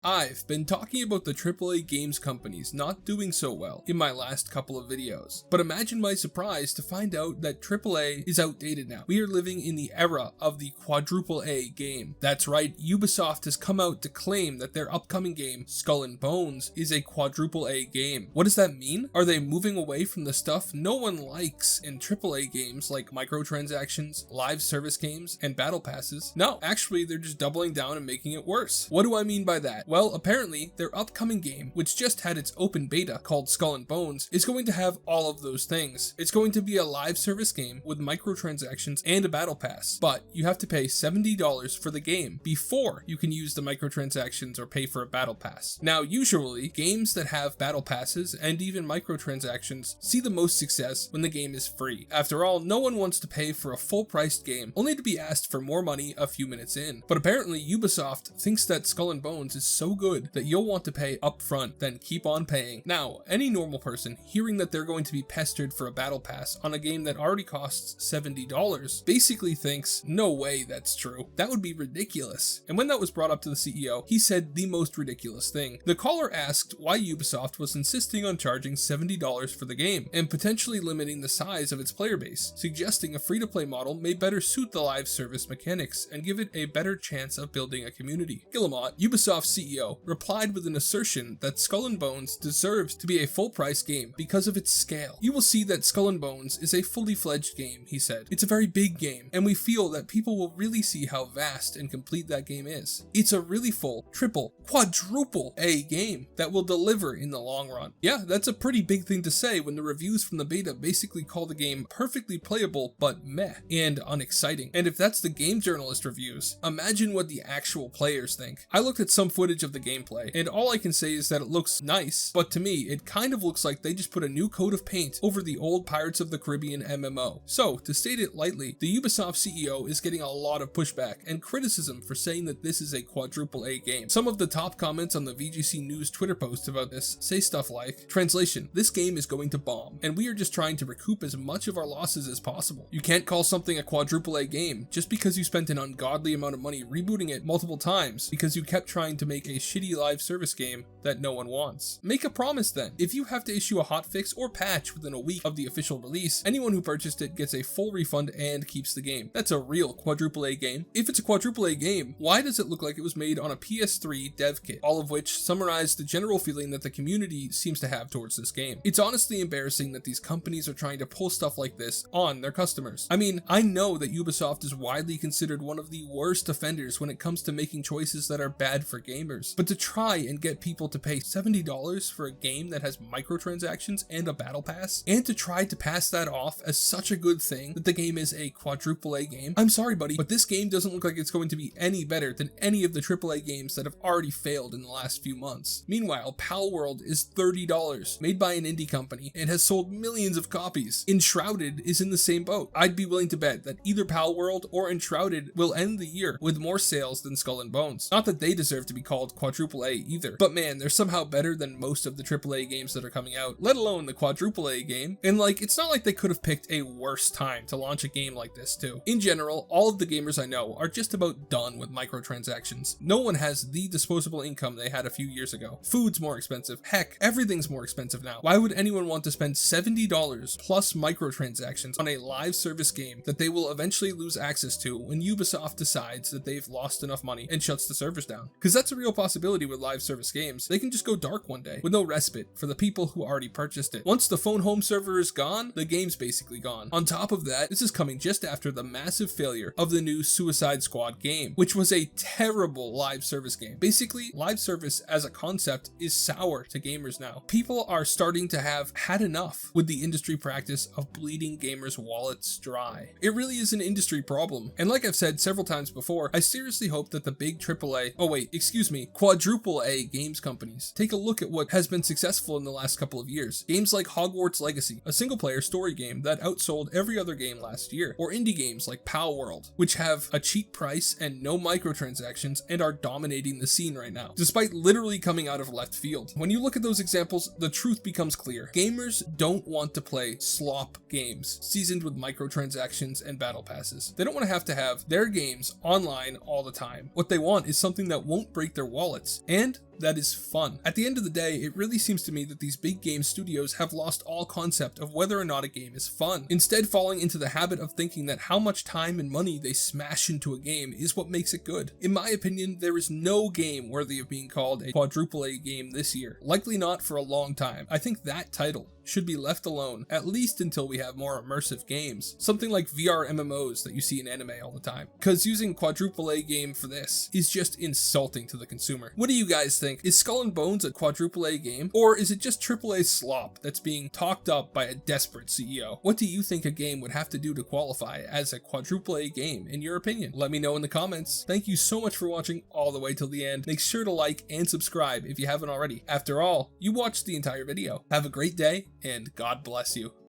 I've been talking about the AAA games companies not doing so well in my last couple of videos, but imagine my surprise to find out that AAA is outdated now. We are living in the era of the Quadruple A game. That's right, Ubisoft has come out to claim that their upcoming game, Skull and Bones, is a Quadruple A game. What does that mean? Are they moving away from the stuff no one likes in AAA games like microtransactions, live service games, and battle passes? No, actually they're just doubling down and making it worse. What do I mean by that? Well, apparently, their upcoming game, which just had its open beta called Skull and Bones, is going to have all of those things. It's going to be a live service game with microtransactions and a battle pass, but you have to pay $70 for the game before you can use the microtransactions or pay for a battle pass. Now, usually, games that have battle passes and even microtransactions see the most success when the game is free. After all, no one wants to pay for a full-priced game only to be asked for more money a few minutes in. But apparently, Ubisoft thinks that Skull and Bones is so good that you'll want to pay upfront, then keep on paying. Now, any normal person hearing that they're going to be pestered for a battle pass on a game that already costs $70 basically thinks, no way that's true. That would be ridiculous. And when that was brought up to the CEO, he said the most ridiculous thing. The caller asked why Ubisoft was insisting on charging $70 for the game and potentially limiting the size of its player base, suggesting a free-to-play model may better suit the live service mechanics and give it a better chance of building a community. Guillemot, Ubisoft CEO, replied with an assertion that Skull and Bones deserves to be a full-price game because of its scale. You will see that Skull and Bones is a fully fledged game, he said. It's a very big game, and we feel that people will really see how vast and complete that game is. It's a really full, triple, quadruple A game that will deliver in the long run. Yeah, that's a pretty big thing to say when the reviews from the beta basically call the game perfectly playable but meh and unexciting. And if that's the game journalist reviews, imagine what the actual players think. I looked at some footage of the gameplay, and all I can say is that it looks nice, but to me, it kind of looks like they just put a new coat of paint over the old Pirates of the Caribbean MMO. So, to state it lightly, the Ubisoft CEO is getting a lot of pushback and criticism for saying that this is a Quadruple A game. Some of the top comments on the VGC News Twitter post about this say stuff like, translation, this game is going to bomb, and we are just trying to recoup as much of our losses as possible. You can't call something a Quadruple A game just because you spent an ungodly amount of money rebooting it multiple times because you kept trying to make a shitty live service game that no one wants. Make a promise then. If you have to issue a hotfix or patch within a week of the official release, anyone who purchased it gets a full refund and keeps the game. That's a real Quadruple A game. If it's a Quadruple A game, why does it look like it was made on a PS3 dev kit? All of which summarize the general feeling that the community seems to have towards this game. It's honestly embarrassing that these companies are trying to pull stuff like this on their customers. I mean, I know that Ubisoft is widely considered one of the worst offenders when it comes to making choices that are bad for gamers, but to try and get people to pay $70 for a game that has microtransactions and a battle pass, and to try to pass that off as such a good thing that the game is a Quadruple A game, I'm sorry buddy, but this game doesn't look like it's going to be any better than any of the AAA games that have already failed in the last few months. Meanwhile, Pal World is $30, made by an indie company, and has sold millions of copies. Enshrouded is in the same boat. I'd be willing to bet that either Pal World or Enshrouded will end the year with more sales than Skull and Bones. Not that they deserve to be called Quadruple A either, but man, they're somehow better than most of the AAA games that are coming out, let alone the Quadruple A game. And like, it's not like they could have picked a worse time to launch a game like this too. In general, all of the gamers I know are just about done with microtransactions. No one has the disposable income they had a few years ago. Food's more expensive. Heck, everything's more expensive now. Why would anyone want to spend $70 plus microtransactions on a live service game that they will eventually lose access to when Ubisoft decides that they've lost enough money and shuts the servers down? Because that's a real possibility with live service games. They can just go dark one day with no respite for the people who already purchased it. Once the phone home server is gone, the game's basically gone. On top of that, this is coming just after the massive failure of the new Suicide Squad game, which was a terrible live service game. Basically, live service as a concept is sour to gamers now. People are starting to have had enough with the industry practice of bleeding gamers' wallets dry. It really is an industry problem. And like I've said several times before, I seriously hope that the big Quadruple A games companies take a look at what has been successful in the last couple of years. Games like Hogwarts Legacy, a single-player story game that outsold every other game last year, or indie games like Pal World, which have a cheap price and no microtransactions and are dominating the scene right now, despite literally coming out of left field. When you look at those examples, the truth becomes clear. Gamers don't want to play slop games seasoned with microtransactions and battle passes. They don't want to have their games online all the time. What they want is something that won't break their wallets and that is fun. At the end of the day, it really seems to me that these big game studios have lost all concept of whether or not a game is fun, instead falling into the habit of thinking that how much time and money they smash into a game is what makes it good. In my opinion, there is no game worthy of being called a quadruple A game this year, likely not for a long time. I think that title should be left alone, at least until we have more immersive games. Something like VR MMOs that you see in anime all the time. Because using quadruple A game for this is just insulting to the consumer. What do you guys think? Is Skull and Bones a quadruple A game? Or is it just AAA slop that's being talked up by a desperate CEO? What do you think a game would have to do to qualify as a quadruple A game, in your opinion? Let me know in the comments. Thank you so much for watching all the way till the end. Make sure to like and subscribe if you haven't already. After all, you watched the entire video. Have a great day, and God bless you.